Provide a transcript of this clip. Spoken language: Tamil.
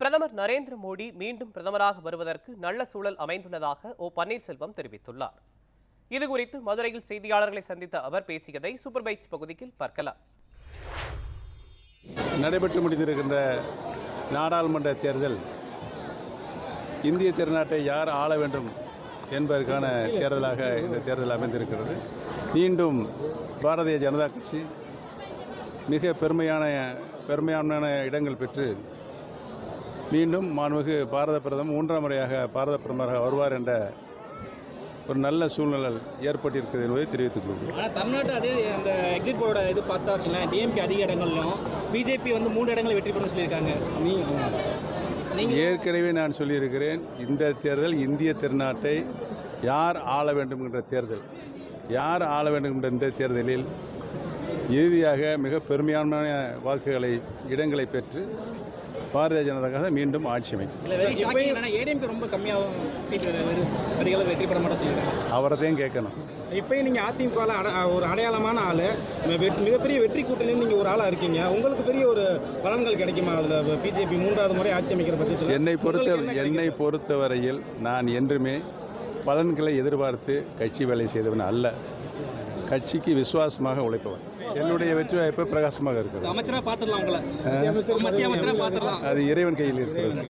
பிரதமர் நரேந்திர மோடி மீண்டும் பிரதமராக வருவதற்கு நல்ல சூழல் அமைந்துள்ளதாக ஓ பன்னீர்செல்வம் தெரிவித்துள்ளார். இதுகுறித்து மதுரையில் செய்தியாளர்களை சந்தித்த அவர் பேசியதை சூப்பர் பைட்ஸ் பகுதியில் பார்க்கலாம். நடைபெற்று முடிந்திருக்கின்ற நாடாளுமன்ற தேர்தல் இந்திய திருநாட்டை யார் ஆள வேண்டும் என்பதற்கான தேர்தலாக இந்த தேர்தல் அமைந்திருக்கிறது. மீண்டும் பாரதிய ஜனதா கட்சி மிக பெருமையான இடங்கள் பெற்று மீண்டும் மாண்புமிகு பாரத பிரதமர் மூன்றாம் முறையாக பாரத பிரதமராக வருவார் என்ற ஒரு நல்ல சூழ்நிலை ஏற்பட்டிருக்கிறது என்பதை தெரிவித்துக் கொள்கிறேன். ஆனால் தமிழ்நாட்டு அதே அந்த எக்ஸிட் போர்டோட இது பார்த்தா வச்சுக்கலாம், டிஎம்கே அதிக இடங்கள்லையும் பிஜேபி 3 இடங்களில் வெற்றி பெறும் சொல்லியிருக்காங்க. நீங்கள் ஏற்கனவே நான் சொல்லியிருக்கிறேன், இந்த தேர்தல் இந்திய திருநாட்டை யார் ஆள வேண்டும் என்ற தேர்தல். யார் ஆள வேண்டும் என்ற இந்த தேர்தலில் இறுதியாக மிக பெருமையான இடங்களை பெற்று பாரதிய ஜனதா மீண்டும் ஆட்சி அமைக்கும். ஏடிஎம்கே ரொம்ப கம்மியாக சீட்டு வெற்றி பெற மாட்டேன் சொல்லியிருக்காங்க. அவரையும் கேட்கணும். இப்போயும் நீங்கள் அதிமுகவில் ஒரு அடையாளமான ஆள், மிகப்பெரிய வெற்றி கூட்டணின்னு நீங்கள் ஒரு ஆளாக இருக்கீங்க. உங்களுக்கு பெரிய ஒரு பலன்கள் கிடைக்குமா அதில் பிஜேபி 3வது முறை ஆட்சி அமைக்கிற பட்சத்தில்? என்னை பொறுத்தவரையில் நான் என்றுமே பலன்களை எதிர்பார்த்து கட்சி வேலை செய்தவன் அல்ல. கட்சிக்கு விசுவாசமாக உழைப்பவன். என்னுடைய வெற்றி வாய்ப்பு பிரகாசமாக இருக்கிறது. அமைச்சராக பார்த்துடலாம், உங்களை மத்திய அமைச்சராக பார்த்துடலாம். அது இறைவன் கையில் இருக்கிறது.